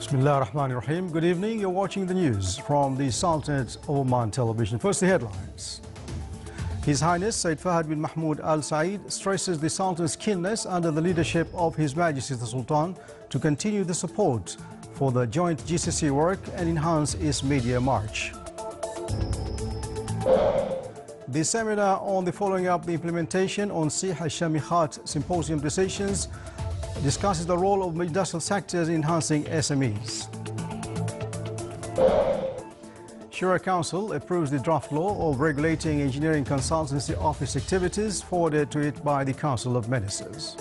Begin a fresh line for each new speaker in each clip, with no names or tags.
Bismillah ar-Rahman ar-Rahim. Good evening. You're watching the news from the Sultanate of Oman television. First, the headlines. His Highness Said Fahad bin Mahmoud Al Saeed stresses the Sultan's keenness under the leadership of His Majesty the Sultan to continue the support for the joint GCC work and enhance its media march. The seminar on the following up the implementation on Sih al-Shamikhat symposium decisions discusses the role of industrial sectors in enhancing SMEs. Shura Council approves the draft law of regulating engineering consultancy office activities forwarded to it by the Council of Ministers.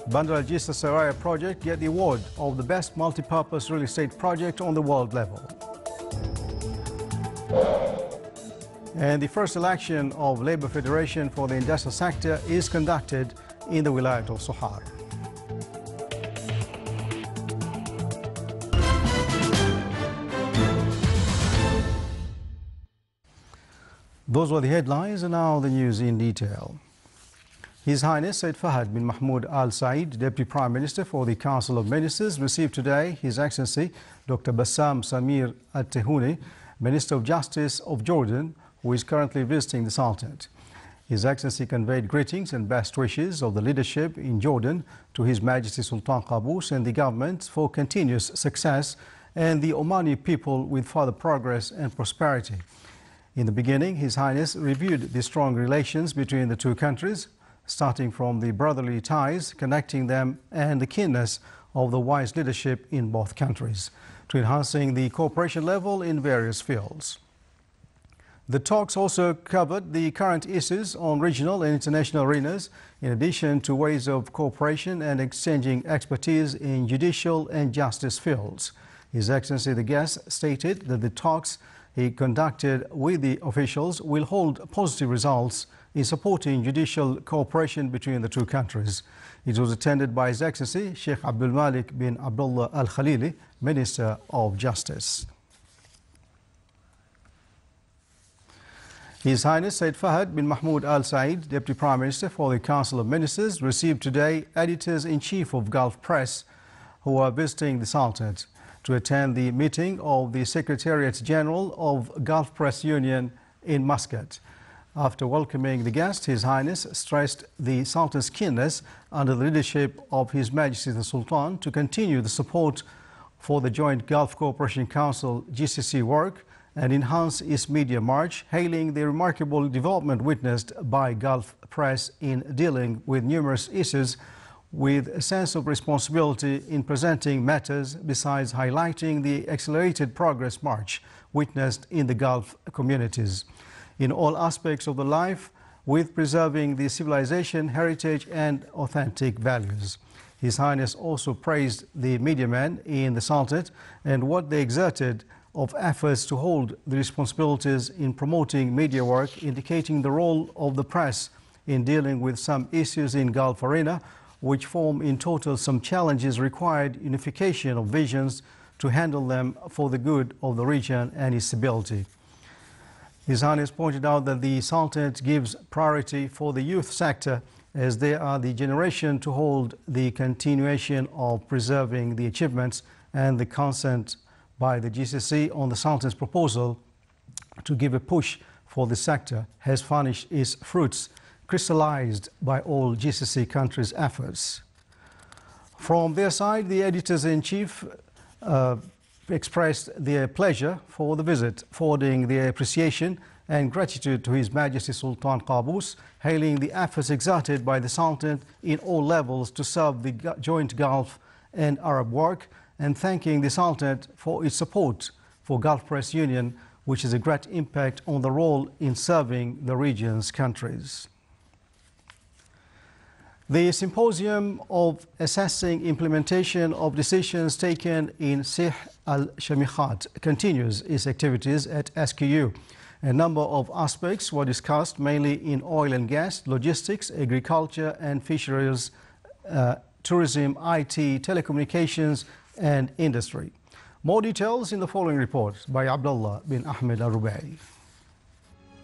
Bandar Al-Jisr Saraya project get the award of the best multi-purpose real estate project on the world level. And the first election of Labour Federation for the industrial sector is conducted in the Wilayat of Sohar. Those were the headlines, and now the news in detail. His Highness Said Fahad bin Mahmoud Al Saeed, Deputy Prime Minister for the Council of Ministers, received today His Excellency Dr. Bassam Samir Al-Tehouni, Minister of Justice of Jordan, who is currently visiting the Sultanate. His Excellency conveyed greetings and best wishes of the leadership in Jordan to His Majesty Sultan Qaboos and the government for continuous success and the Omani people with further progress and prosperity. In the beginning, His Highness reviewed the strong relations between the two countries, starting from the brotherly ties connecting them and the keenness of the wise leadership in both countries, to enhancing the cooperation level in various fields. The talks also covered the current issues on regional and international arenas, in addition to ways of cooperation and exchanging expertise in judicial and justice fields. His Excellency the guest stated that the talks he conducted with the officials will hold positive results in supporting judicial cooperation between the two countries. It was attended by His Excellency Sheikh Abdul Malik bin Abdullah Al Khalili, Minister of Justice. His Highness Said Fahad bin Mahmoud Al Saeed, Deputy Prime Minister for the Council of Ministers, received today Editors-in-Chief of Gulf Press who are visiting the Sultanate to attend the meeting of the Secretariat General of Gulf Press Union in Muscat. After welcoming the guest, His Highness stressed the Sultan's keenness under the leadership of His Majesty the Sultan to continue the support for the joint Gulf Cooperation Council GCC work and enhance its media march, hailing the remarkable development witnessed by Gulf Press in dealing with numerous issues with a sense of responsibility in presenting matters, besides highlighting the accelerated progress march witnessed in the Gulf communities in all aspects of the life, with preserving the civilization, heritage and authentic values. His Highness also praised the media men in the Sultanate and what they exerted of efforts to hold the responsibilities in promoting media work, indicating the role of the press in dealing with some issues in Gulf arena, which form in total some challenges required unification of visions to handle them for the good of the region and its stability. His Highness pointed out that the Sultanate gives priority for the youth sector, as they are the generation to hold the continuation of preserving the achievements, and the consent by the GCC on the Sultan's proposal to give a push for the sector has furnished its fruits, crystallized by all GCC countries' efforts. From their side, the Editors-in-Chief expressed their pleasure for the visit, forwarding their appreciation and gratitude to His Majesty Sultan Qaboos, hailing the efforts exerted by the Sultan in all levels to serve the joint Gulf and Arab work, and thanking the Sultanate for its support for Gulf Press Union, which has a great impact on the role in serving the region's countries. The symposium of assessing implementation of decisions taken in Sih al-Shamikhat continues its activities at SQU. A number of aspects were discussed, mainly in oil and gas, logistics, agriculture and fisheries, tourism, IT, telecommunications and industry. More details in the following report by Abdullah bin Ahmed Al-Rubai.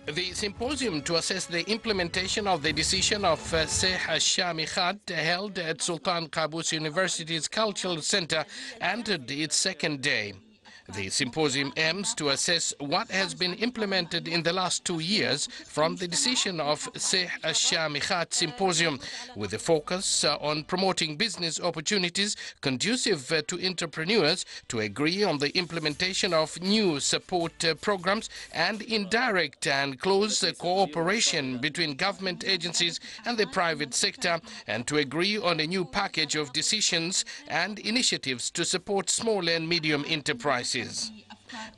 The symposium to assess the implementation of the decision of Sheikh al-Shami Khat held at Sultan Qaboos University's Cultural Center entered its second day. The symposium aims to assess what has been implemented in the last 2 years from the decision of Sheikh al-Shami Khat Symposium, with a focus on promoting business opportunities conducive to entrepreneurs, to agree on the implementation of new support programs and indirect and close cooperation between government agencies and the private sector, and to agree on a new package of decisions and initiatives to support small and medium enterprises.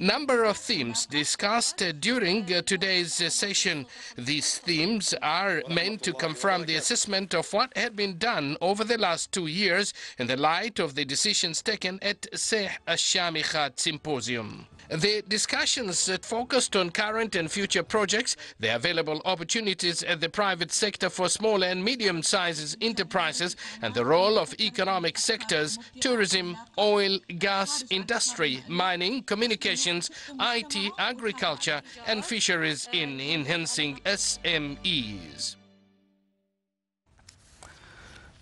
Number of themes discussed during today's session. These themes are meant to confirm the assessment of what had been done over the last 2 years in the light of the decisions taken at Sheikh al-Shami Khat Symposium. The discussions focused on current and future projects, the available opportunities at the private sector for small and medium-sized enterprises, and the role of economic sectors, tourism, oil, gas, industry, mining, communications, IT, agriculture, and fisheries in enhancing SMEs.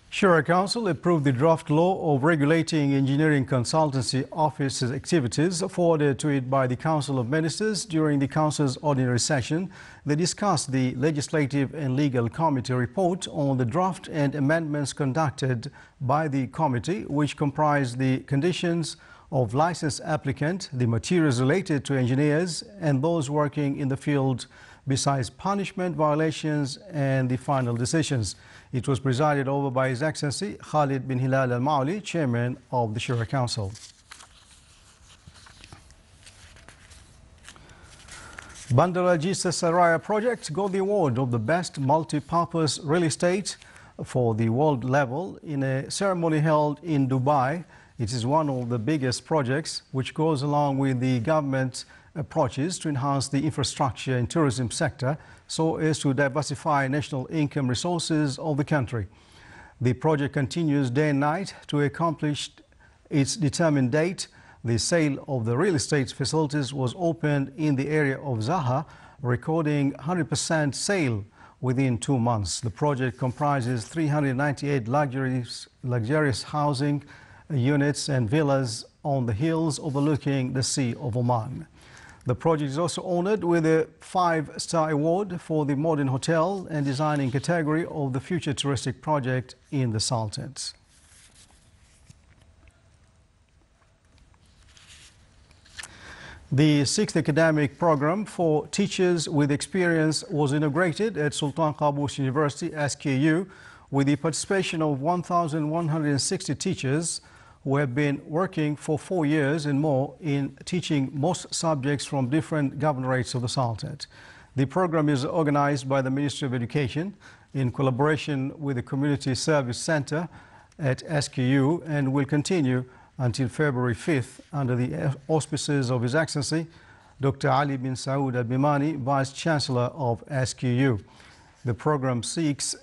Shura Council approved the draft law of regulating engineering consultancy offices activities forwarded to it by the Council of Ministers during the Council's ordinary session. They discussed the Legislative and Legal Committee report on the draft and amendments conducted by the committee, which comprised the conditions of licensed applicant, the materials related to engineers and those working in the field, besides punishment violations and the final decisions. It was presided over by His Excellency Khalid bin Hilal al-Mauli, Chairman of the Shura Council. Bandar Al-Jissa Saraya project got the award of the best multi-purpose real estate for the world level in a ceremony held in Dubai. It is one of the biggest projects which goes along with the government approaches to enhance the infrastructure and tourism sector so as to diversify national income resources of the country. The project continues day and night to accomplish its determined date. The sale of the real estate facilities was opened in the area of Zaha, recording 100% sale within 2 months. The project comprises 398 luxurious housing units and villas on the hills overlooking the Sea of Oman. The project is also honored with a 5-star award for the modern hotel and designing category of the future touristic project in the Sultanate. The 6th academic program for teachers with experience was inaugurated at Sultan Qaboos University, SKU, with the participation of 1,160 teachers who have been working for 4 years and more in teaching most subjects from different governorates of the Sultanate. The program is organized by the Ministry of Education in collaboration with the Community Service Center at SKU and will continue until February 5th under the auspices of His Excellency Dr. Ali bin Saud al-Bimani, Vice Chancellor of SKU. The program seeks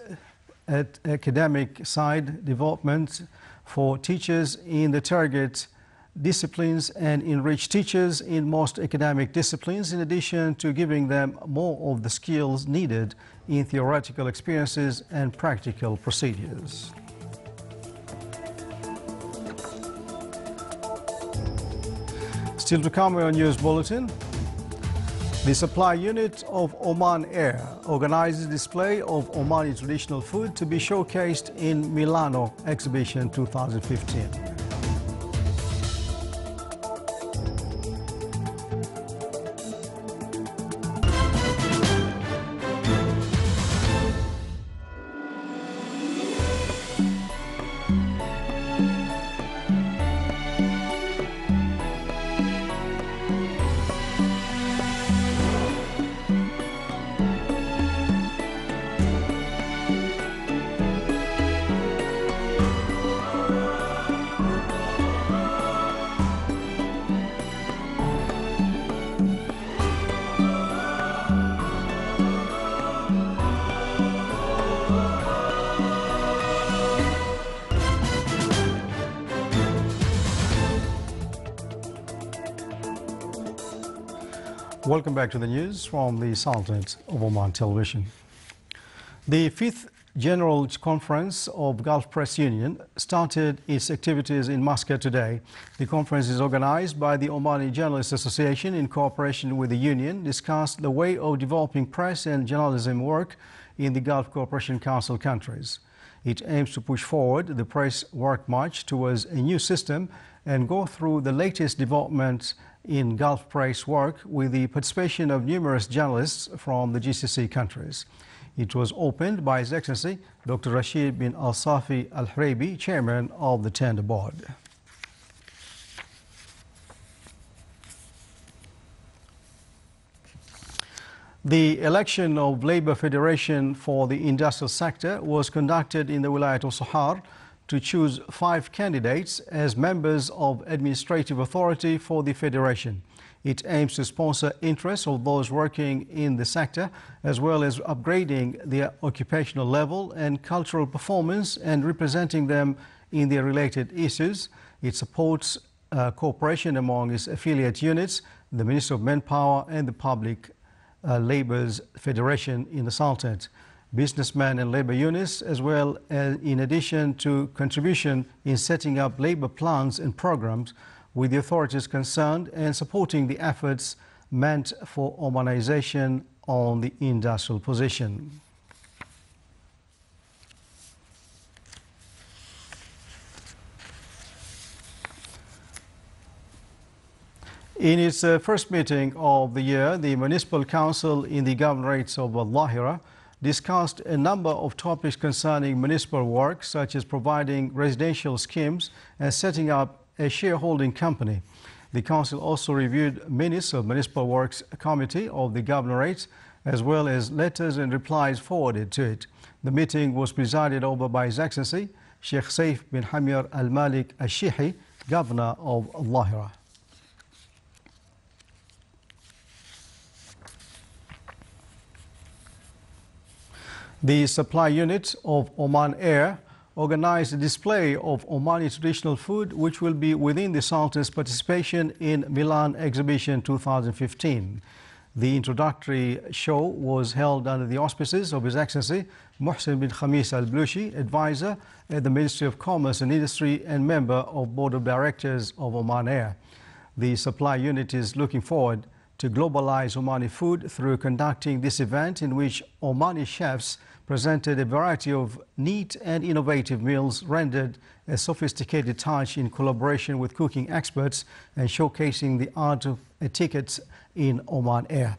at academic side development for teachers in the target disciplines and enrich teachers in most academic disciplines, in addition to giving them more of the skills needed in theoretical experiences and practical procedures. Still to come on News Bulletin. The supply unit of Oman Air organizes display of Omani traditional food to be showcased in Milano Exhibition 2015. Welcome back to the news from the Sultanate of Oman Television. The 5th General Conference of Gulf Press Union started its activities in Muscat today. The conference is organized by the Omani Journalists Association in cooperation with the union, discussed the way of developing press and journalism work in the Gulf Cooperation Council countries. It aims to push forward the press work march towards a new system and go through the latest developments in Gulf press work with the participation of numerous journalists from the GCC countries. It was opened by His Excellency Dr. Rashid bin Al-Safi Al-Hreibi, Chairman of the Tender Board. The election of Labour Federation for the industrial sector was conducted in the Wilayat of Sohar to choose 5 candidates as members of administrative authority for the federation. It aims to sponsor interests of those working in the sector, as well as upgrading their occupational level and cultural performance and representing them in their related issues. It supports cooperation among its affiliate units, the Ministry of Manpower and the Public Labour's Federation in the Sultanate, businessmen and labour units, as well as in addition to contribution in setting up labour plans and programs with the authorities concerned and supporting the efforts meant for Omanization on the industrial position. In its first meeting of the year, the Municipal Council in the Governorates of Al-Lahira discussed a number of topics concerning municipal work, such as providing residential schemes and setting up a shareholding company. The Council also reviewed minutes of Municipal Works Committee of the Governorate, as well as letters and replies forwarded to it. The meeting was presided over by His Excellency Sheikh Saif bin Hamir Al-Malik Al-Shihi, Governor of Al-Lahira. The supply unit of Oman Air organized a display of Omani traditional food, which will be within the Sultan's participation in Milan Exhibition 2015. The introductory show was held under the auspices of His Excellency Mohsen bin Khamis Al-Blushi, advisor at the Ministry of Commerce and Industry and member of Board of Directors of Oman Air. The supply unit is looking forward to globalize Omani food through conducting this event, in which Omani chefs presented a variety of neat and innovative meals, rendered a sophisticated touch in collaboration with cooking experts and showcasing the art of etiquette in Oman Air.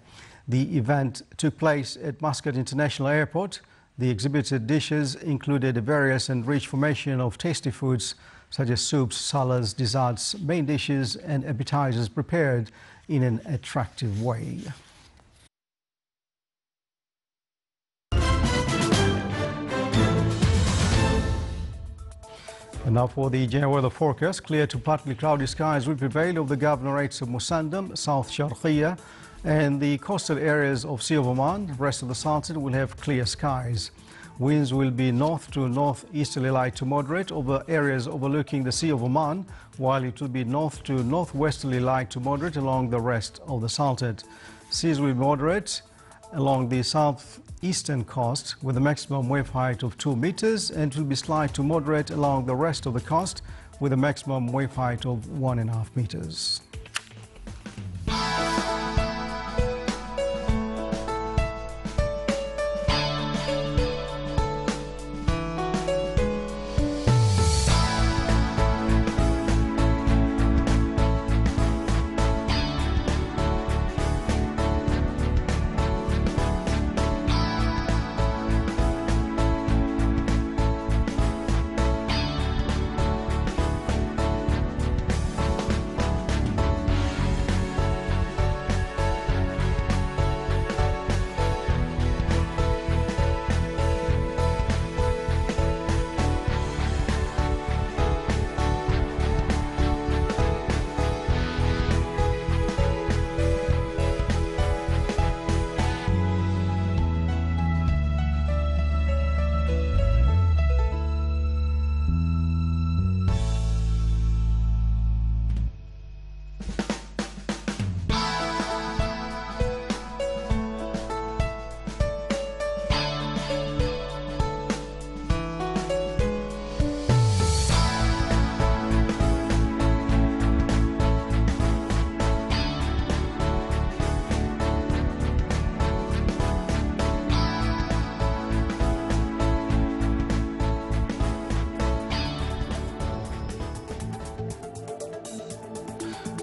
The event took place at Muscat International Airport. The exhibited dishes included a various and rich formation of tasty foods such as soups, salads, desserts, main dishes and appetizers prepared in an attractive way. And now for the general weather forecast. Clear to partly cloudy skies will prevail over the governorates of Musandam, South Sharqiya and the coastal areas of Sea of Oman. The rest of the Sultanate will have clear skies. Winds will be north to northeasterly light to moderate over areas overlooking the Sea of Oman, while it will be north to northwesterly light to moderate along the rest of the Sultanate. Seas will be moderate along the southeastern coast with a maximum wave height of 2 meters, and it will be slight to moderate along the rest of the coast with a maximum wave height of 1.5 meters.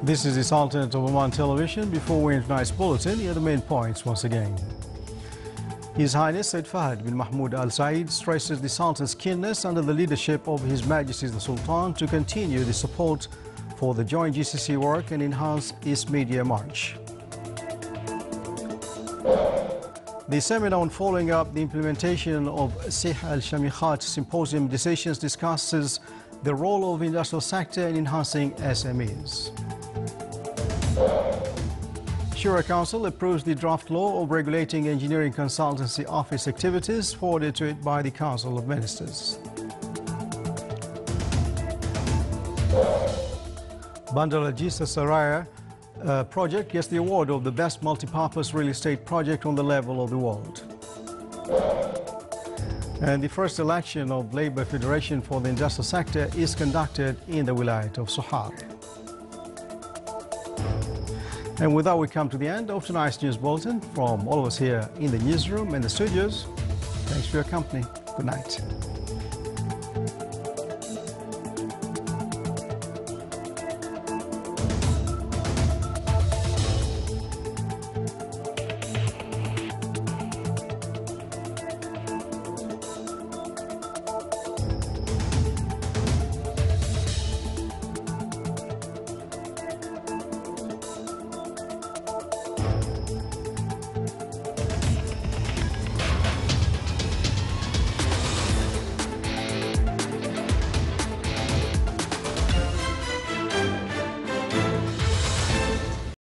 This is the Sultanate of Oman Television. Before we enter tonight's bulletin, here are the main points once again. His Highness Said Fahd bin Mahmoud Al Said stresses the Sultan's keenness under the leadership of His Majesty the Sultan to continue the support for the joint GCC work and enhance its media march. The seminar on following up the implementation of Sheikh Al-Shamikhat Symposium decisions discusses the role of the industrial sector in enhancing SMEs. Shura Council approves the draft law of regulating engineering consultancy office activities forwarded to it by the Council of Ministers. Bandar Al-Jisa Saraya project gets the award of the best multipurpose real estate project on the level of the world. And the first election of Labour Federation for the industrial sector is conducted in the Wilayat of Sohar. And with that, we come to the end of tonight's news bulletin. From all of us here in the newsroom and the studios, thanks for your company. Good night.